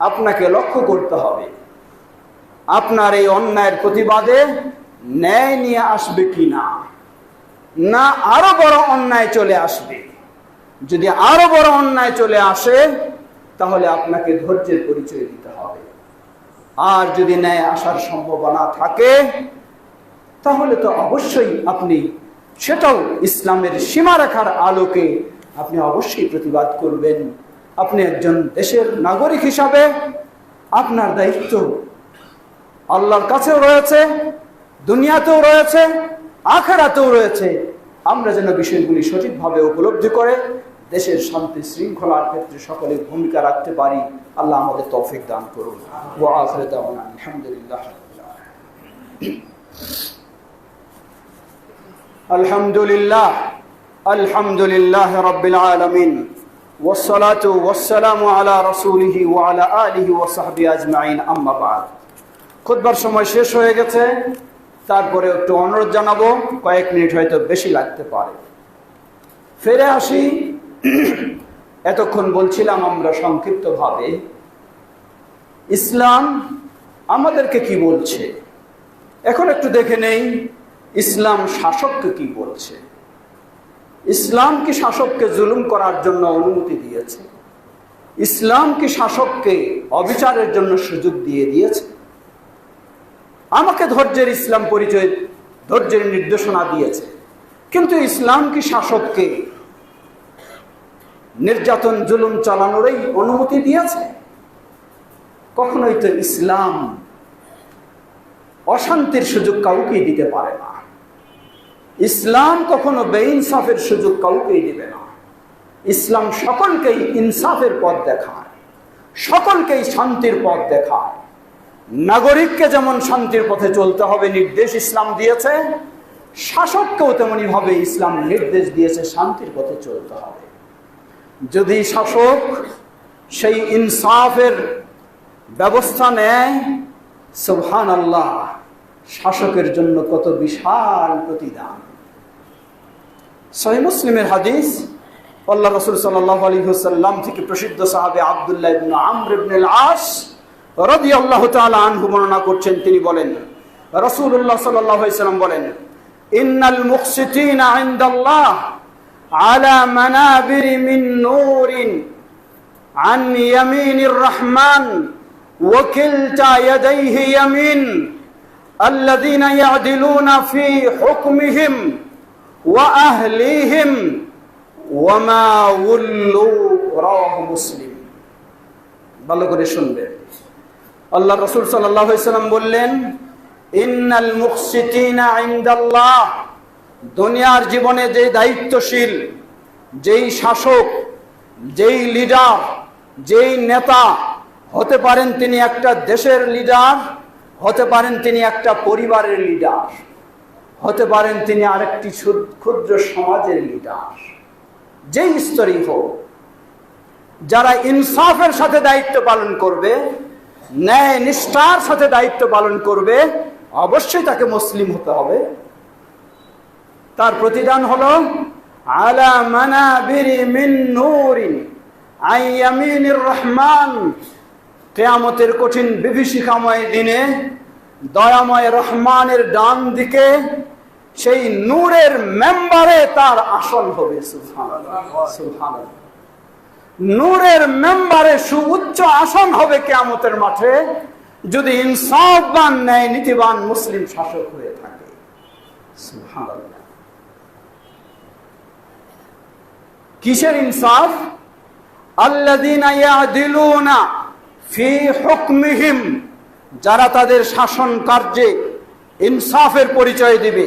আপনাকে লক্ষ্য করতে হবে। আপনার এই অন্যায়ের প্রতিবাদে ন্যায় নিয়ে আসবে কি না, না আরো বড় অন্যায় চলে আসবে। যদি আরো বড় অন্যায় চলে আসে তাহলে আপনাকে ধৈর্যের পরিচয় দিতে হবে। আর যদি ন্যায় আসার সম্ভাবনা থাকে তাহলে তো অবশ্যই আপনি সেটাও ইসলামের সীমারেখার আলোকে আপনি অবশ্যই প্রতিবাদ করবেন। আপনি একজন দেশের নাগরিক হিসাবে আপনার দায়িত্ব আল্লাহর কাছেও রয়েছে, দুনিয়াতেও রয়েছে, আখিরাতেও রয়েছে। আমরা যেন বিষয়গুলি সঠিকভাবে উপলব্ধি করে দেশের শান্তি শৃঙ্খলার ক্ষেত্রে সকলে ভূমিকা রাখতে পারি। আল্লাহ আমাদের তৌফিক দান করুন। ওয়া আখিরু দাওয়ানা আলহামদুলিল্লাহ। আলহামদুলিল্লাহ আলহামদুলিল্লাহ রাব্বিল আলামিন ওয়াসসালাতু ওয়াসসালামু আলা রাসূলিহি ওয়া আলা আলিহি ওয়া সাহবিহি আজমাইন, আম্মা বা'দ। খুতবার সময় শেষ হয়ে গেছে, তারপরে একটু অনুরোধ জানাবো, কয়েক মিনিট হয়তো বেশি লাগতে পারে। ফিরে আসি। এতক্ষণ বলছিলাম আমরা সংক্ষিপ্তভাবে ইসলাম আমাদেরকে কি বলছে। এখন একটু দেখে নেই ইসলাম শাসককে কি বলছে। ইসলাম কি শাসককে জুলুম করার জন্য অনুমতি দিয়েছে? ইসলাম কি শাসককে অবিচারের জন্য সুযোগ দিয়ে দিয়েছে? আমাকে ধৈর্যের ইসলাম পরিচয়, ধৈর্যের নির্দেশনা দিয়েছে, কিন্তু ইসলাম কি শাসককে নির্যাতন জুলুম চালানোরই অনুমতি দিয়েছে? কখনোই তো ইসলাম অশান্তির সুযোগ কাউকেই দিতে পারে না। ইসলাম কখনো বেইনসাফের সুযোগ কাউকেই দিবে না। ইসলাম সকলকেই ইনসাফের পথ দেখায়, সকলকেই শান্তির পথ দেখায়। নাগরিককে যেমন শান্তির পথে চলতে হবে নির্দেশ ইসলাম দিয়েছে, শাসককেও তেমনি ভাবে ইসলাম নির্দেশ দিয়েছে শান্তির পথে চলতে হবে। যদি শাসক সেই ইনসাফের ব্যবস্থা নেয়, সুবহানাল্লাহ, শাসকের জন্য কত বিশাল প্রতিদান। সহিহ মুসলিমের হাদিস, আল্লাহ রাসূল সাল্লাল্লাহু আলাইহি ওয়াসাল্লাম থেকে প্রসিদ্ধ সাহাবী আব্দুল্লাহ ইবনে আমর ইবনে আল-আস রাদিয়াল্লাহু তাআলা আনহু বর্ণনা করছেন। তিনি বলেন, রাসূলুল্লাহ সাল্লাল্লাহু আলাইহি ওয়াসাল্লাম বলেন, ইন্নাল মুকসিতিনা ইনদাল্লাহ আলা মানাবির মিন নূরিন আন ইয়ামিনির রহমান ওয়া কিলতা ইয়াদাইহি ইয়ামিন الذين يعدلون في حكمهم وأهليهم وما ولوا رواه মুসলিম। ভালো করে শুনবেন। আল্লাহ রাসূল সাল্লাল্লাহু আলাইহি ওয়াসাল্লাম বললেন, ইন্নাল মুকসিতিনা ইনদাল্লাহ, দুনিয়ার জীবনে যে দায়িত্বশীল, যেই শাসক, যেই লিডার, যেই নেতা হতে পারেন, তিনি একটা দেশের লিডার, হতে পারেন তিনি একটা পরিবারের লিডার, হতে পারেন তিনি আরেকটি ক্ষুদ্র সমাজের লিডার, যেই স্তরেই হোক, যারা ইনসাফের সাথে দায়িত্ব পালন করবে, ন্যায় নিষ্ঠার সাথে দায়িত্ব পালন করবে, অবশ্যই তাকে মুসলিম হতে হবে। তার প্রতিদান হলো আলা মানাবিরি মিন নূরিন আন ইয়ামিনির রহমান, কিয়ামতের কঠিন বিভীষিকাময় দিনে দয়াময় রহমানের ডান দিকে সেই নূরের মেম্বারে তার আসন হবে। সুবহানাল্লাহ, সুবহানাল্লাহ। নূরের মেম্বারে সুউচ্চ আসন হবে কিয়ামতের মাঠে, যদি ইনসাফবান, ন্যায় নীতিবান মুসলিম শাসক হয়ে থাকে। সুবহানাল্লাহ। কিসের ইনসাফ? আল্লাযীনা ইয়াদিলুনা ফি হুকমিহিম, যারা তাদের শাসন কার্যে ইনসাফের পরিচয় দিবে,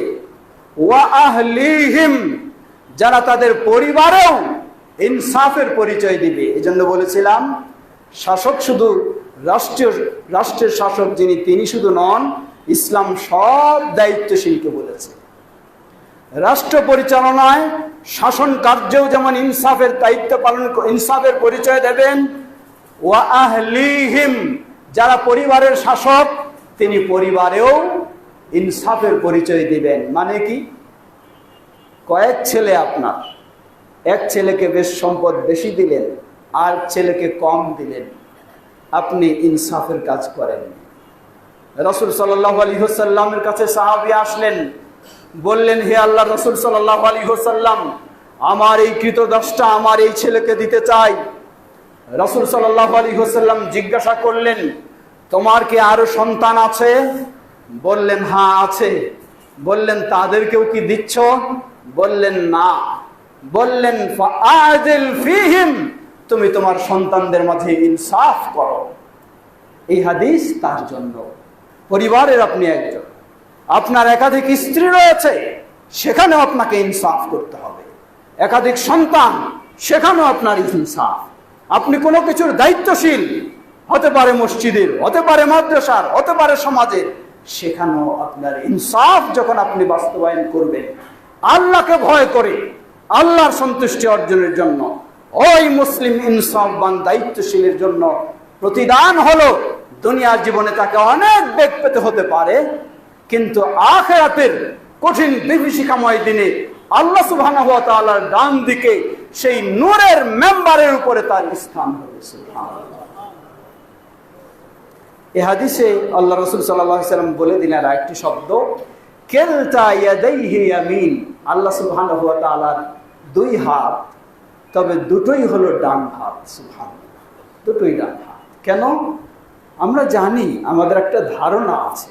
ওয়া আহলিহিম, যারা তাদের পরিবারেও ইনসাফের পরিচয় দিবে। এজন্য বলেছিলাম, শাসক শুধু রাষ্ট্রের শাসক যিনি, তিনি শুধু নন, ইসলাম সব দায়িত্বশীলকে বলেছে। রাষ্ট্র পরিচালনায় শাসন কার্যেও যেমন ইনসাফের দায়িত্ব পালন, ইনসাফের পরিচয় দেবেন, ওয়া আহলিহিম, যারা পরিবারের শাসক, তিনি পরিবারেও ইনসাফের পরিচয় দিবেন। মানে কি? কয়েক ছেলে আপনার, এক ছেলেকে বেশ সম্পদ বেশি দিলেন, আর ছেলেকে কম দিলেন, আপনি ইনসাফের কাজ করেন। রাসূল সাল্লাল্লাহু আলাইহি ওয়াসাল্লামের কাছে সাহাবী আসলেন, বললেন, হে আল্লাহর রাসূল সাল্লাল্লাহু আলাইহি ওয়াসাল্লাম, আমার এই কৃতদাসটা আমার এই ছেলেকে দিতে চাই। রাসূল সাল্লাল্লাহু আলাইহি ওয়াসাল্লাম জিজ্ঞাসা করলেন, তোমার কি আরো সন্তান আছে? বললেন, হ্যাঁ আছে। বললেন, তাদেরকেও কি দিচ্ছ? বললেন, না। বললেন, ফাআদিল ফীহিম, তুমি তোমার সন্তানদের মাঝে ইনসাফ করো। এই হাদিস তার জন্য। পরিবারের আপনি একজন, আপনার একাধিক স্ত্রী রয়েছে, সেখানেও আপনাকে ইনসাফ করতে হবে। একাধিক সন্তান, সেখানেও আপনার ইনসাফ। আপনি কোনো কিছুর দায়িত্বশীল, হতে পারে মসজিদের, হতে পারে মাদ্রাসার, হতে পারে সমাজের, সেখানেও আপনার ইনসাফ যখন আপনি বাস্তবায়ন করবেন আল্লাহকে ভয় করে, আল্লাহর সন্তুষ্টি অর্জনের জন্য, ওই মুসলিম ইনসাফবান দায়িত্বশীলের জন্য প্রতিদান হলো দুনিয়ার জীবনে তাকে অনেক বেগ পেতে হতে পারে, কিন্তু আখিরাতের কঠিন বিভীষিকাময় দিনে আল্লাহ সুবহানাহু ওয়া তাআলার ডান দিকে সেই নূরের মেম্বারের উপরে তার স্থান হবে। সুবহানাল্লাহ। এই হাদিসে আল্লাহ রাসূল সাল্লাল্লাহু আলাইহি ওয়াসাল্লাম বলে দিলেন আরেকটি শব্দ, কিলতা ইয়াদাইহি ইয়ামিন। আল্লাহ সুবহানাহু ওয়া তাআলার দুই হাত, তবে দুটোই হলো ডান হাত। সুবহানাল্লাহ, দুটোই ডান হাত। কেন? আমরা জানি, আমাদের একটা ধারণা আছে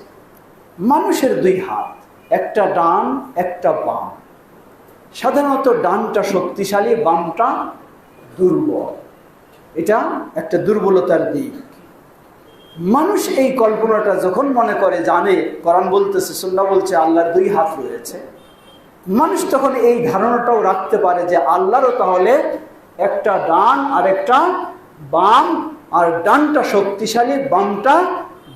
মানুষের দুই হাত, একটা ডান একটা বাম। সাধারণত ডানটা শক্তিশালী, বামটা দুর্বল। এটা একটা দুর্বলতার দিক। মানুষ এই কল্পনাটা যখন মনে করে, জানে কোরআন বলতেছে, সুন্নাহ বলছে আল্লাহর দুই হাত রয়েছে, মানুষ তখন এই ধারণাটাও রাখতে পারে যে আল্লাহরও তাহলে একটা ডান আর একটা বাম, আর ডানটা শক্তিশালী, বামটা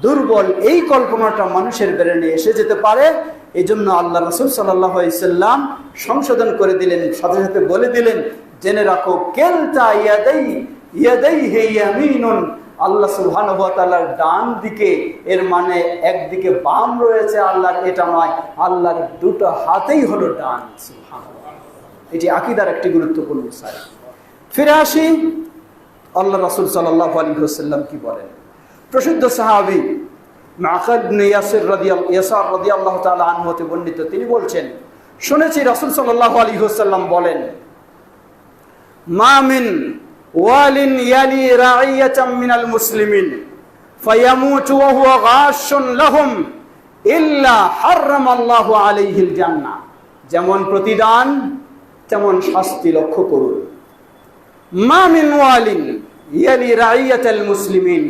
দুর্বল। এই কল্পনাটা মানুষের ব্রেনে এসে যেতে পারে। এই জন্য আল্লাহ রাসূল সাল্লাল্লাহু আলাইহি ওয়াসাল্লাম সংশোধন করে দিলেন, সাথে সাথে বলে দিলেন, জেনে রাখো কিলতা ইয়াদাইহি ইয়ামিনুন। আল্লাহ সুবহানাহু ওয়া তাআলার ডান দিকে, এর মানে একদিকে বাম রয়েছে আল্লাহর, এটা নয়, আল্লাহর দুটো হাতেই হলো ডান। সুবহানাল্লাহ। এটি আকীদার একটি গুরুত্বপূর্ণ বিষয়। ফিরে আসি, আল্লাহ রাসূল সাল্লাল্লাহু আলাইহি ওয়াসাল্লাম কি বলেন। প্রসিদ্ধ সাহাবী মাকাদ ইবনে ইয়াসির রাদিয়াল্লাহু তাআলা আনহু হতে বর্ণিত, তিনি বলছেন, শুনেছি রাসূল সাল্লাল্লাহু আলাইহি ওয়াসাল্লাম বলেন, মা মিন ওয়ালিন ইয়ালি রাইয়াতাম মিনাল মুসলিমিন ফায়ামুতু ওয়া হুয়া গাশুন লাহুম ইল্লা হারামাল্লাহু আলাইহিল জান্নাহ। যেমন প্রতিদান তেমন শাস্তি লক্ষ্য করুন। মা মিন ওয়ালিন ইয়ালি রাইয়াতাল মুসলিমিন,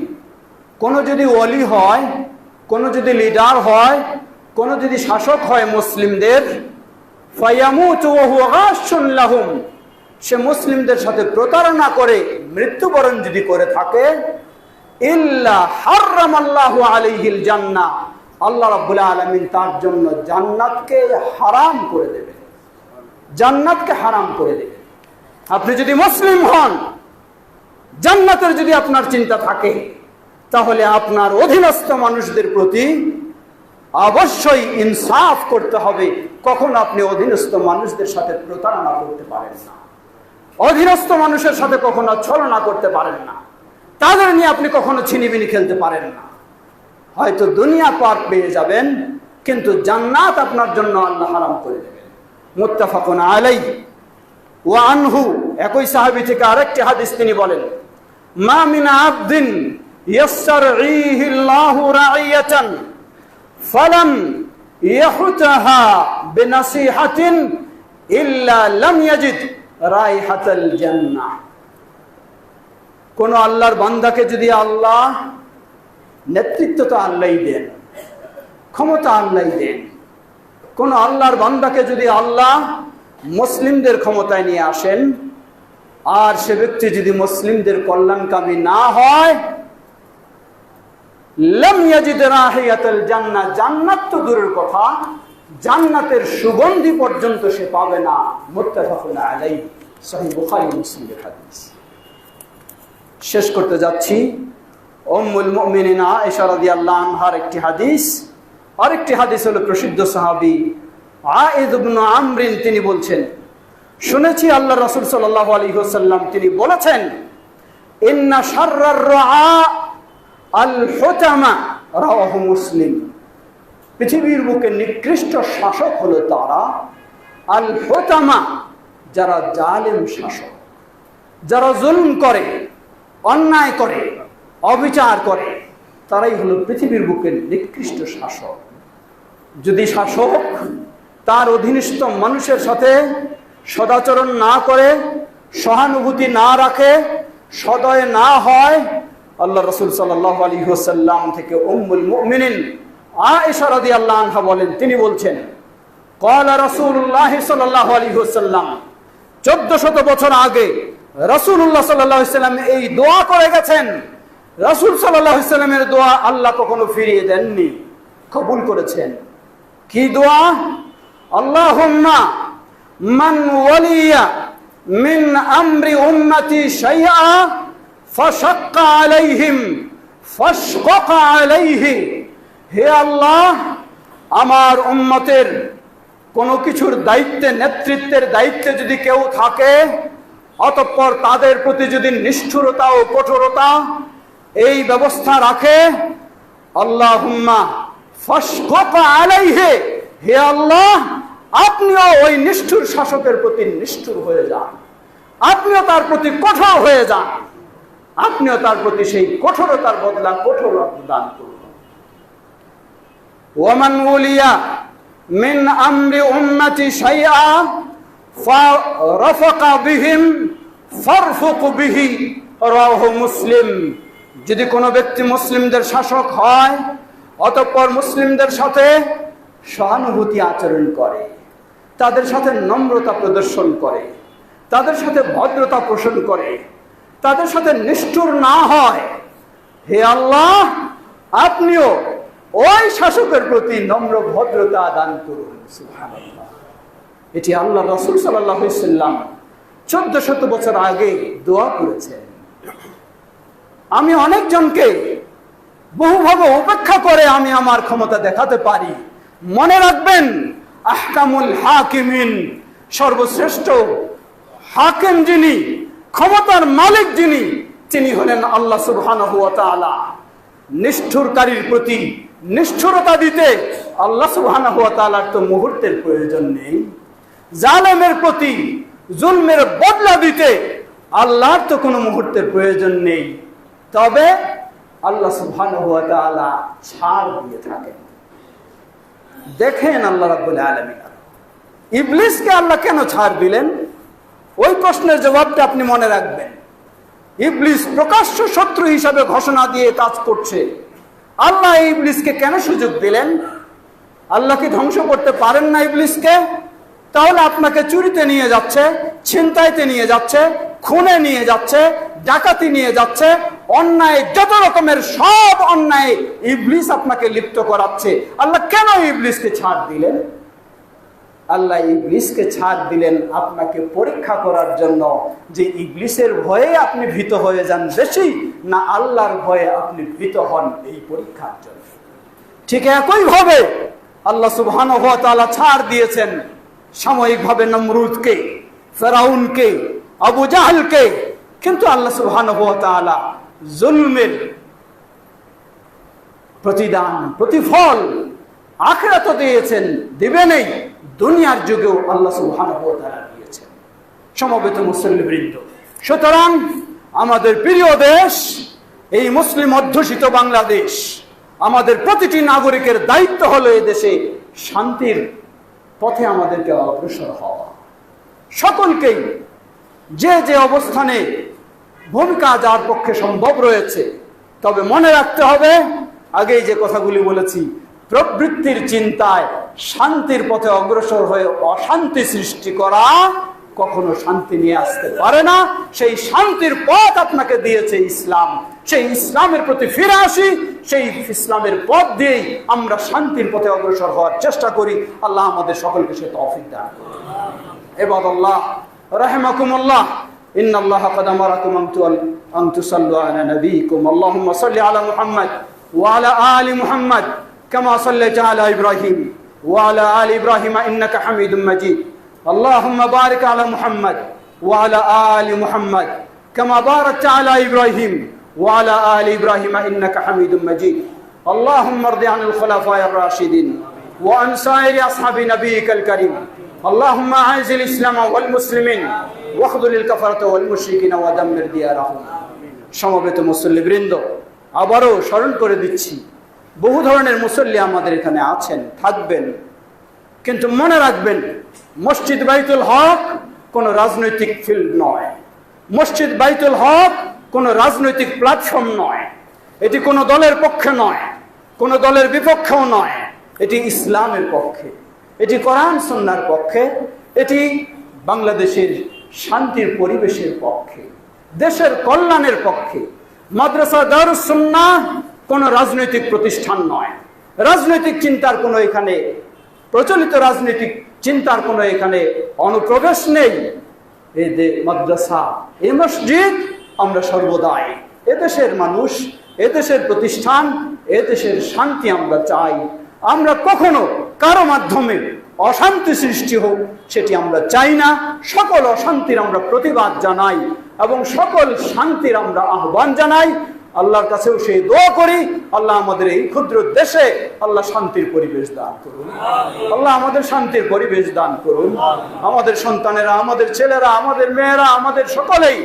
কোন যদি ওয়ালি হয়, কোন যদি লিডার হয়, কোন যদি শাসক হয় মুসলিমদের, ফায়ামুতু ওয়া হুয়া গাশুন লাহুম, সে মুসলিমদের সাথে প্রতারণা করে মৃত্যুবরণ যদি করে থাকে, ইল্লা হারামাল্লাহু আলাইহিল জান্নাহ, আল্লাহ রাব্বুল আলামিন তার জন্য জান্নাতকে হারাম করে দেবেন, জান্নাতকে হারাম করে দেবেন। আপনি যদি মুসলিম হন, জান্নাতের যদি আপনার চিন্তা থাকে, তাহলে আপনার অধীনস্থ মানুষদের প্রতি অবশ্যই ইনসাফ করতে হবে। কখন আপনি অধীনস্থ মানুষদের সাথে প্রতারণা করতে পারেন না, অধীনস্থ মানুষের সাথে কখনো ছলনা করতে পারেন না, তাদের নিয়ে আপনি কখনো ছিনিবিনি খেলতে পারেন না। হয়তো দুনিয়া পার পেয়ে যাবেন, কিন্তু জান্নাত আপনার জন্য আল্লাহ হারাম করে দেবেন। মুত্তাফাকুন আলাইহি। ওয়া আনহু, একই সাহাবী থেকে আরেকটি হাদিস তিনি বলেন, মা মিন আবদিন ইয়াসরিহিল্লাহু রাইয়াতান ফালাম ইয়াহুতাহা বিনাসিহাতিন ইল্লা লাম ইয়াজিদ রাইহাতাল জান্নাহ। কোন আল্লাহর বান্দাকে যদি আল্লাহ, নেতৃত্ব তো আল্লাহই দেন, ক্ষমতা আল্লাহই দেন, কোন আল্লাহর বান্দাকে যদি আল্লাহ মুসলিমদের ক্ষমতায় নিয়ে আসেন, আর সে ব্যক্তি যদি মুসলিমদের কল্যাণকামী না হয়, লাম ইয়াজিদ রাহিয়াতাল জান্নাহ, জান্নাত তো দূরের কথা, জান্নাতের সুগন্ধি পর্যন্ত সে পাবে না। মুত্তাফাকুন আলাইহি, সহিহ বুখারী মুসলিমের হাদিস। শেষ করতে যাচ্ছি, উম্মুল মুমিনিন আয়েশা রাদিয়াল্লাহু আনহার একটি হাদিস। আরেকটি হাদিস হলো প্রসিদ্ধ সাহাবী আয়েদ ইবনে আমর, তিনি বলছেন, শুনেছি আল্লাহ রাসূল সাল্লাল্লাহু আলাইহি ওয়াসাল্লাম তিনি বলেছেন, ইন্না শাররার রাআ আল হুতামা, রাওয়াহু মুসলিম। পৃথিবীর বুকে নিকৃষ্ট শাসক হলো তারা, আল হুতামা, যারা জালেম শাসক, যারা জুলম করে, অন্যায় করে, অবিচার করে, তারাই হলো পৃথিবীর বুকে নিকৃষ্ট শাসক। যদি শাসক তার অধীনস্থ মানুষের সাথে সদাচরণ না করে, সহানুভূতি না রাখে, সদয় না হয়, আল্লাহ রাসূল সাল্লাল্লাহু আলাইহি ওয়াসাল্লাম থেকে উম্মুল মুমিনিন আয়েশা রাদিয়াল্লাহু আনহা বলেন, তিনি বলছেন, ক্বালা রাসূলুল্লাহ সাল্লাল্লাহু আলাইহি ওয়াসাল্লাম, 1400 বছর আগে রাসূলুল্লাহ সাল্লাল্লাহু আলাইহি ওয়াসাল্লাম এই দোয়া করে গেছেন। রাসূল সাল্লাল্লাহু আলাইহি ওয়াসাল্লামের দোয়া আল্লাহ কখনো ফিরিয়ে দেননি, কবুল করেছেন। কি দোয়া? আল্লাহুম্মা মান ওয়ালিয়া মিন আমরি উম্মতি শাইআ ফাশাক্কা আলাইহিম ফাশকাক আলাইহি। হে আল্লাহ, আমার উম্মতের কোনো কিছুর দায়িত্বে, নেতৃত্বের দায়িত্বে যদি কেউ থাকে, অতঃপর তাদের প্রতি যদি নিষ্ঠুরতা ও কঠোরতা এই ব্যবস্থা রাখে, আল্লাহুম্মা ফাশকাক আলাইহি, হে আল্লাহ, আপনিও ওই নিষ্ঠুর শাসকের প্রতি নিষ্ঠুর হয়ে যান, আপনিও তার প্রতি কঠোর হয়ে যান, আপনিও তার প্রতি সেই কঠোরতার বদলা কঠোরতা দান করুন। ওয়ামান ওলিয়া মিন আমরি উম্মতি শাইআ ফারাফাকা বিহিম ফারফুক বিহি, রাওয়াহু মুসলিম। যদি কোনো ব্যক্তি মুসলিমদের শাসক হয়, অতঃপর মুসলিমদের সাথে সহানুভূতি আচরণ করে, তাদের সাথে নম্রতা প্রদর্শন করে, তাদের সাথে ভদ্রতা পোষণ করে, তাদের সাথে নিষ্ঠুর না হয়, হে আল্লাহ, আপনিও ওই শাসকের প্রতি নম্র ভদ্রতা দান করুন। সুবহানাল্লাহ। এটি আল্লাহ রাসূল সাল্লাল্লাহু আলাইহি ওয়াসাল্লাম 1400 বছর আগে দোয়া করেছেন। আমি অনেকজনকে বহুভাবে উপেক্ষা করে আমি আমার ক্ষমতা দেখাতে পারি। মনে রাখবেন, আহকামুল হাকিমিন, সর্বশ্রেষ্ঠ হাকিম যিনি, ক্ষমতার মালিক যিনি, তিনি হলেন আল্লাহ সুবহানাহু ওয়া তাআলা। নিষ্ঠুরকারীর প্রতি নিষ্ঠুরতা দিতে আল্লাহ সুবহানাহু ওয়া তাআলার তো মুহূর্তের প্রয়োজন নেই। জালেমের প্রতি জুলমের বদলা দিতে আল্লাহর তো কোনো মুহূর্তের প্রয়োজন নেই। তবে আল্লাহ সুবহানাহু ওয়া তাআলা ছাড় দিয়ে থাকেন। দেখেন আল্লাহ রাব্বুল আলামিন ইবলিসকে আল্লাহ কেন ছাড় দিলেন? ওই প্রশ্নের জবাবটা আপনি মনে রাখবেন। ইবলিস প্রকাশ্য শত্রু হিসাবে ঘোষণা দিয়ে কাজ করছে। আল্লাহ ইবলিসকে কেন সুযোগ দিলেন? আল্লাহ কি ধ্বংস করতে পারেন না ইবলিসকে? তাহলে আপনাকে চুরিতে নিয়ে যাচ্ছে, ছিনতাইতে নিয়ে যাচ্ছে, খুনে নিয়ে যাচ্ছে, ডাকাতি নিয়ে যাচ্ছে, অন্যায়, যত রকমের সব অন্যায় ইবলিস আপনাকে লিপ্ত করাচ্ছে। আল্লাহ কেন ইবলিসকে ছাড় দিলেন? আল্লাহ ইবলিসকে ছাড় দিলেন আপনাকে পরীক্ষা করার জন্য, যে ইবলিসের ভয়ে আপনি ভীত হয়ে যান বেশি, না আল্লাহর ভয়ে আপনি ভীত হন, এই পরীক্ষার জন্য। ঠিক একইভাবে আল্লাহ সুবহানাহু ওয়া তাআলা ছাড় দিয়েছেন সাময়িকভাবে নমরুদকে, ফেরাউনকে, আবু জাহলকে, কিন্তু আল্লাহ সুবহানাহু ওয়া তাআলা জুলমের প্রতিদান, প্রতিফল আখিরাতে দিয়েছেন, দিবেনই, দুনিয়ার যুগেও আল্লাহ সুবহানাহু ওয়া তাআলা দিয়েছেন। সমবেত মুসলিমবৃন্দ, সুতরাং আমাদের প্রিয় দেশ, এই মুসলিম অধ্যুষিত বাংলাদেশ, আমাদের প্রতিটি নাগরিকের দায়িত্ব হলো এই দেশে শান্তির পথে আমাদেরকে অগ্রসর হওয়া। সকলকেই যে যে অবস্থানে ভূমিকা যার পক্ষে সম্ভব রয়েছে, তবে মনে রাখতে হবে, আগেই যে কথাগুলি বলেছি, প্রবৃত্তির চিন্তায় শান্তির পথে অগ্রসর হয়ে অশান্তি সৃষ্টি করা কখনো শান্তি নিয়ে আসতে পারে না। সেই শান্তির পথ আপনাকে দিয়েছে ইসলাম, সেই ইসলামের প্রতি ফিরে আসি, সেই ইসলামের পথ দিয়েই আমরা শান্তির পথে অগ্রসর হওয়ার চেষ্টা করি। আল্লাহ আমাদের সকলকে সে তৌফিক দান করুন। ইবাদাল্লাহ রাহিমাকুমুল্লাহ, ইন্নাল্লাহা ক্বাদ আমারাকুম আন তুসাল্লু আলা নবিয়িকুম, আল্লাহুম্মা সাল্লি আলা মুহাম্মাদ ওয়া আলা আলি মুহাম্মাদ কামা সাল্লাইতা আলা ইব্রাহিম ওয়া আলা আলি ইব্রাহিম ইন্নাকা হামিদুম মাজিদ। اللهم بارك على محمد وعلى آل محمد كما باركت على إبراهيم وعلى آل إبراهيم إنك حميد مجيد. اللهم ارض عن الخلفاء الراشدين وعن سائر أصحاب نبيك الكريم. اللهم أعز الإسلام والمسلمين واخذل الكفرة والمشركين ودمر ديارهم. সমবেত মুসল্লিবৃন্দ, আবারও স্মরণ করে দিচ্ছি, বহু ধরনের মুসল্লি আমাদের এখানে আছেন, থাকবেন, কিন্তু মনে রাখবেন, মসজিদ বাইতুল হক কোনো রাজনৈতিক ফিল্ড নয়। মসজিদ বাইতুল হক কোনো রাজনৈতিক প্ল্যাটফর্ম নয়, এটি কোনো দলের পক্ষে নয়, কোনো দলের বিপক্ষেও নয়, এটি ইসলামের পক্ষে, এটি কোরআন সুন্নাহর পক্ষে, এটি বাংলাদেশের শান্তির পরিবেশের পক্ষে, দেশের কল্যাণের পক্ষে। মাদ্রাসা দারুস সুন্নাহ কোনো রাজনৈতিক প্রতিষ্ঠান নয়, রাজনৈতিক চিন্তার কোনো এখানে প্রচলিত রাজনৈতিক চিন্তার কোনো এখানে অনুপ্রবেশ নেই। এই যে মাদ্রাসা, এই মসজিদ, আমরা সর্বদাই এদেশের মানুষ, এদেশের প্রতিষ্ঠান, এদেশের শান্তি আমরা চাই। আমরা কখনো কারো মাধ্যমে অশান্তি সৃষ্টি হোক সেটি আমরা চাই না। সকল অশান্তির আমরা প্রতিবাদ জানাই এবং সকল শান্তির আমরা আহ্বান জানাই। আল্লাহর কাছেও সেই দোয়া করি, আল্লাহ আমাদের এই ক্ষুদ্র দেশে আল্লাহ শান্তির পরিবেশ দান করুন, আল্লাহ আমাদের শান্তির পরিবেশ দান করুন। আমাদের সন্তানেরা, আমাদের ছেলেরা, আমাদের মেয়েরা, আমাদের সকলেই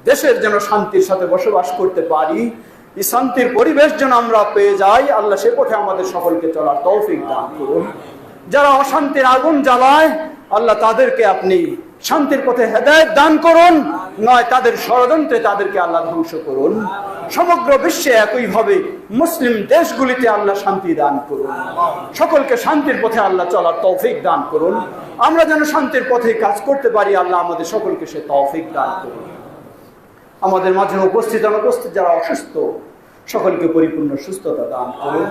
দেশের যেন শান্তির সাথে বসবাস করতে পারি, এই শান্তির পরিবেশ যেন আমরা পেয়ে যাই। আল্লাহ সে পথে আমাদের সকলকে চলার তৌফিক দান করুন। যারা অশান্তির আগুন জ্বালায়, আল্লাহ তাদেরকে আপনি শান্তির পথে হেদায়েত দান করুন, নয় তাদের ষড়যন্ত্রে তাদেরকে আল্লাহ ধ্বংস করুন। সমগ্র বিশ্বে একইভাবে মুসলিম দেশগুলিতে আল্লাহ শান্তি দান করুন, সকলকে শান্তির পথে আল্লাহ চলার তৌফিক দান করুন। আমরা যেন শান্তির পথে কাজ করতে পারি, আল্লাহ আমাদের সকলকে সে তৌফিক দান করুন। আমাদের মাঝে উপস্থিত অনুপস্থিত যারা অসুস্থ, সকলকে পরিপূর্ণ সুস্থতা দান করুন।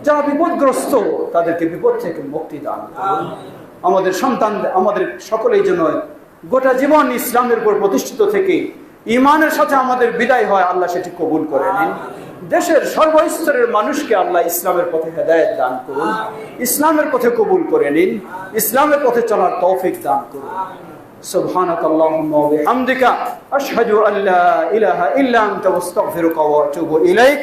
যারা বিপদগ্রস্ত, তাদেরকে বিপদ থেকে মুক্তি দান করুন। আমাদের সন্তান, আমাদের সকলেই যেন গোটা জীবন ইসলামের উপর প্রতিষ্ঠিত থেকে ঈমানের সাথে আমাদের বিদায় হয়, আল্লাহ সেটি কবুল করে নিন। দেশের সর্বস্তরের মানুষকে আল্লাহ ইসলামের পথে হেদায়েত দান করুন, ইসলামের পথে কবুল করে নিন, ইসলামের পথে চলার তৌফিক দান করুন। سبحانك اللهم وبحمدك أشهد أن لا إله إلا أنت واستغفرك وأتوب إليك।